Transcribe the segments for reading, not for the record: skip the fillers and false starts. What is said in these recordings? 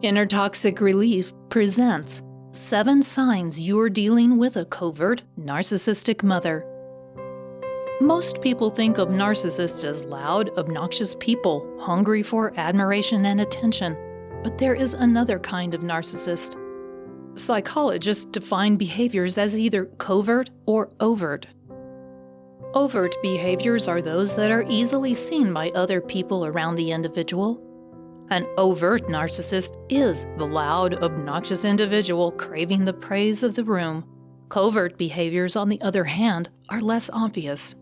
Inner Toxic Relief presents 7 signs you're dealing with a covert narcissistic mother. Most people think of narcissists as loud, obnoxious people, hungry for admiration and attention. But there is another kind of narcissist. Psychologists define behaviors as either covert or overt. Overt behaviors are those that are easily seen by other people around the individual. An overt narcissist is the loud, obnoxious individual craving the praise of the room. Covert behaviors, on the other hand, are less obvious.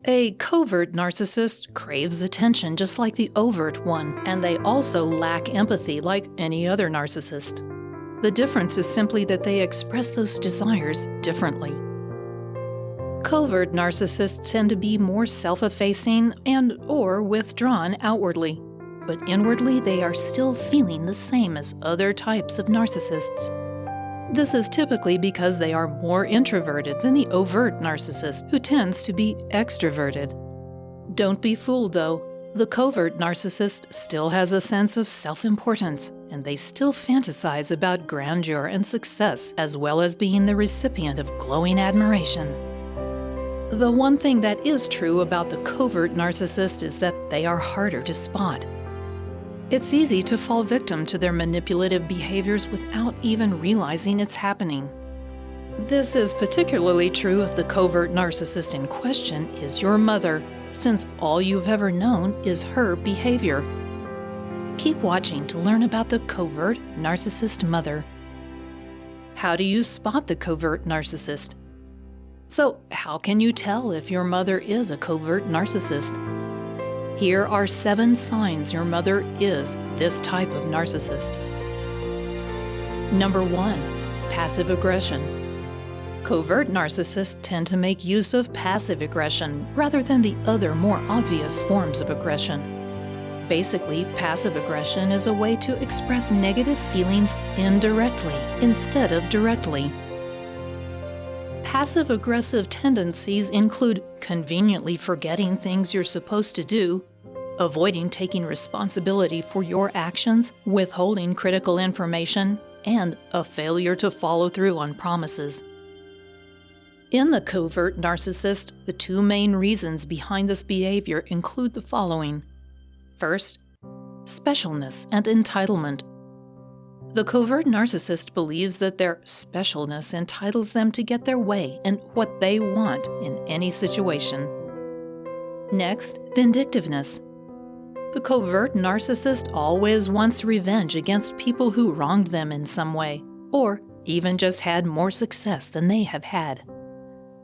A covert narcissist craves attention just like the overt one, and they also lack empathy like any other narcissist. The difference is simply that they express those desires differently. Covert narcissists tend to be more self-effacing and/or withdrawn outwardly, but inwardly they are still feeling the same as other types of narcissists. This is typically because they are more introverted than the overt narcissist, who tends to be extroverted. Don't be fooled, though. The covert narcissist still has a sense of self-importance, and they still fantasize about grandeur and success, as well as being the recipient of glowing admiration. The one thing that is true about the covert narcissist is that they are harder to spot. It's easy to fall victim to their manipulative behaviors without even realizing it's happening. This is particularly true if the covert narcissist in question is your mother, since all you've ever known is her behavior. Keep watching to learn about the covert narcissist mother. How do you spot the covert narcissist? So, how can you tell if your mother is a covert narcissist? Here are 7 signs your mother is this type of narcissist. Number 1. Passive aggression. Covert narcissists tend to make use of passive aggression rather than the other more obvious forms of aggression. Basically, passive aggression is a way to express negative feelings indirectly instead of directly. Passive-aggressive tendencies include conveniently forgetting things you're supposed to do, avoiding taking responsibility for your actions, withholding critical information, and a failure to follow through on promises. In the covert narcissist, the 2 main reasons behind this behavior include the following. First, specialness and entitlement. The covert narcissist believes that their specialness entitles them to get their way and what they want in any situation. Next, vindictiveness. The covert narcissist always wants revenge against people who wronged them in some way, or even just had more success than they have had.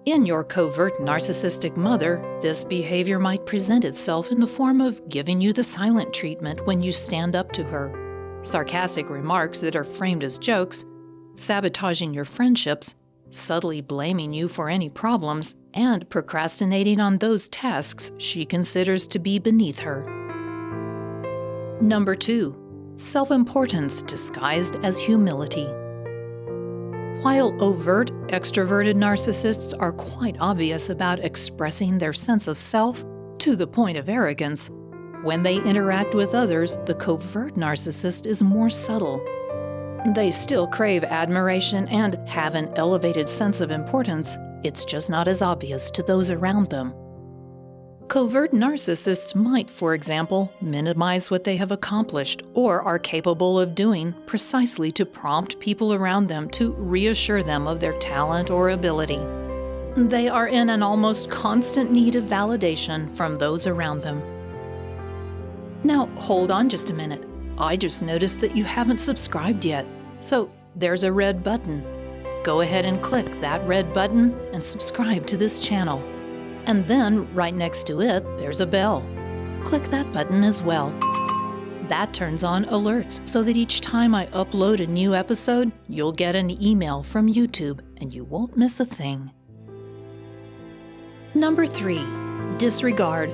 In your covert narcissistic mother, this behavior might present itself in the form of giving you the silent treatment when you stand up to her, sarcastic remarks that are framed as jokes, sabotaging your friendships, subtly blaming you for any problems, and procrastinating on those tasks she considers to be beneath her. Number 2. Self-importance disguised as humility. While overt, extroverted narcissists are quite obvious about expressing their sense of self to the point of arrogance, when they interact with others, the covert narcissist is more subtle. They still crave admiration and have an elevated sense of importance. It's just not as obvious to those around them. Covert narcissists might, for example, minimize what they have accomplished or are capable of doing precisely to prompt people around them to reassure them of their talent or ability. They are in an almost constant need of validation from those around them. Now, hold on just a minute. I just noticed that you haven't subscribed yet. So, there's a red button. Go ahead and click that red button and subscribe to this channel. And then, right next to it, there's a bell. Click that button as well. That turns on alerts so that each time I upload a new episode, you'll get an email from YouTube and you won't miss a thing. Number 3. Disregard.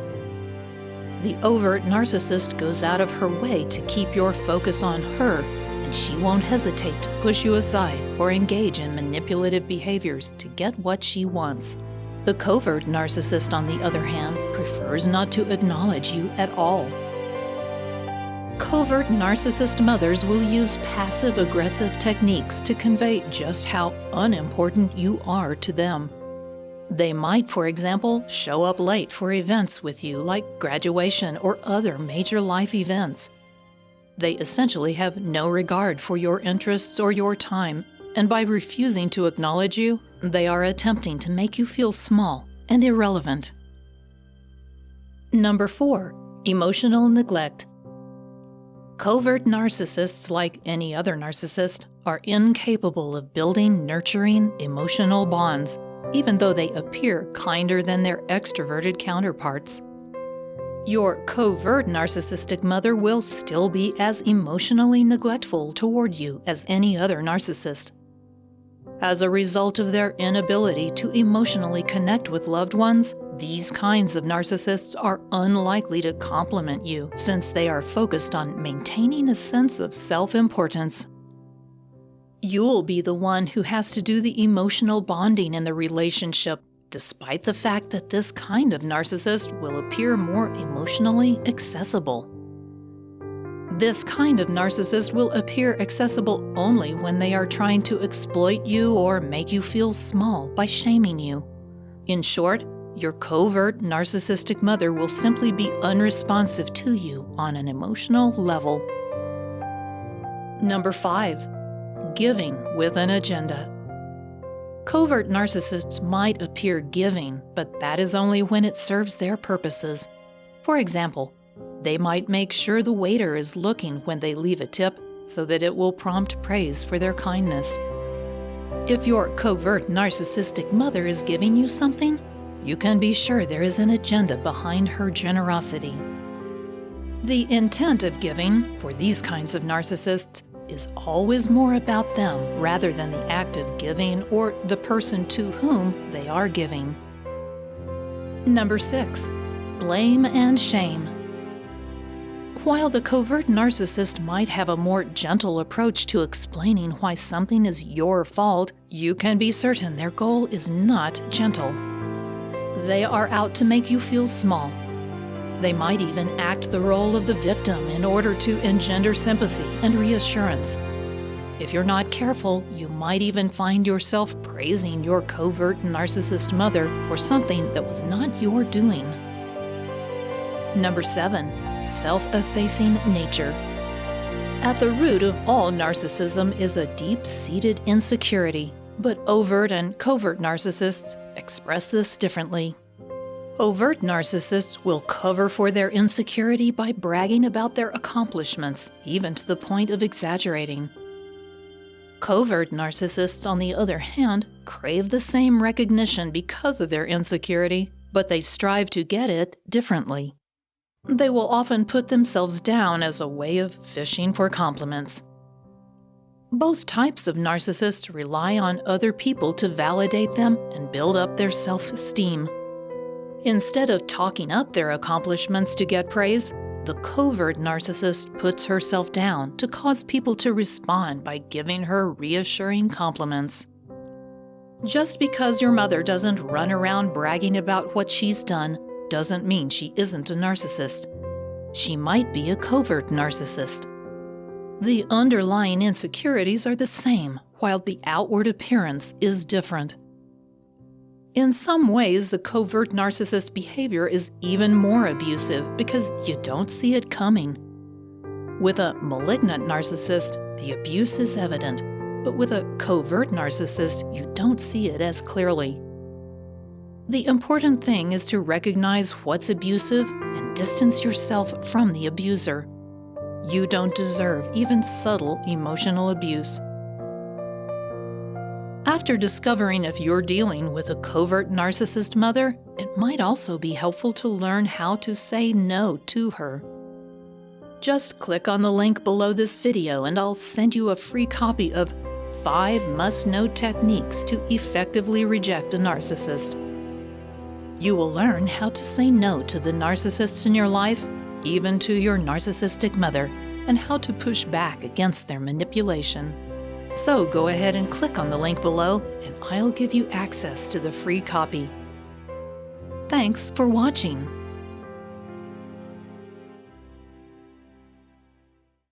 The overt narcissist goes out of her way to keep your focus on her, and she won't hesitate to push you aside or engage in manipulative behaviors to get what she wants. The covert narcissist, on the other hand, prefers not to acknowledge you at all. Covert narcissist mothers will use passive-aggressive techniques to convey just how unimportant you are to them. They might, for example, show up late for events with you like graduation or other major life events. They essentially have no regard for your interests or your time, and by refusing to acknowledge you, they are attempting to make you feel small and irrelevant. Number 4. Emotional neglect. Covert narcissists, like any other narcissist, are incapable of building nurturing emotional bonds, even though they appear kinder than their extroverted counterparts. Your covert narcissistic mother will still be as emotionally neglectful toward you as any other narcissist. As a result of their inability to emotionally connect with loved ones, these kinds of narcissists are unlikely to compliment you since they are focused on maintaining a sense of self-importance. You'll be the one who has to do the emotional bonding in the relationship, despite the fact that this kind of narcissist will appear more emotionally accessible. This kind of narcissist will appear accessible only when they are trying to exploit you or make you feel small by shaming you. In short, your covert narcissistic mother will simply be unresponsive to you on an emotional level. Number 5. Giving with an agenda. Covert narcissists might appear giving, but that is only when it serves their purposes. For example, they might make sure the waiter is looking when they leave a tip so that it will prompt praise for their kindness. If your covert narcissistic mother is giving you something, you can be sure there is an agenda behind her generosity. The intent of giving, for these kinds of narcissists, is always more about them rather than the act of giving or the person to whom they are giving. Number 6. Blame and shame. While the covert narcissist might have a more gentle approach to explaining why something is your fault, you can be certain their goal is not gentle. They are out to make you feel small. They might even act the role of the victim in order to engender sympathy and reassurance. If you're not careful, you might even find yourself praising your covert narcissist mother for something that was not your doing. Number 7. Self-effacing nature. At the root of all narcissism is a deep-seated insecurity, but overt and covert narcissists express this differently. Overt narcissists will cover for their insecurity by bragging about their accomplishments, even to the point of exaggerating. Covert narcissists, on the other hand, crave the same recognition because of their insecurity, but they strive to get it differently. They will often put themselves down as a way of fishing for compliments. Both types of narcissists rely on other people to validate them and build up their self-esteem. Instead of talking up their accomplishments to get praise, the covert narcissist puts herself down to cause people to respond by giving her reassuring compliments. Just because your mother doesn't run around bragging about what she's done doesn't mean she isn't a narcissist. She might be a covert narcissist. The underlying insecurities are the same, while the outward appearance is different. In some ways, the covert narcissist behavior is even more abusive because you don't see it coming. With a malignant narcissist, the abuse is evident, but with a covert narcissist, you don't see it as clearly. The important thing is to recognize what's abusive and distance yourself from the abuser. You don't deserve even subtle emotional abuse. After discovering if you're dealing with a covert narcissist mother, it might also be helpful to learn how to say no to her. Just click on the link below this video and I'll send you a free copy of 5 must-know techniques to effectively reject a narcissist. You will learn how to say no to the narcissists in your life, even to your narcissistic mother, and how to push back against their manipulation. So go ahead and click on the link below, and I'll give you access to the free copy. Thanks for watching.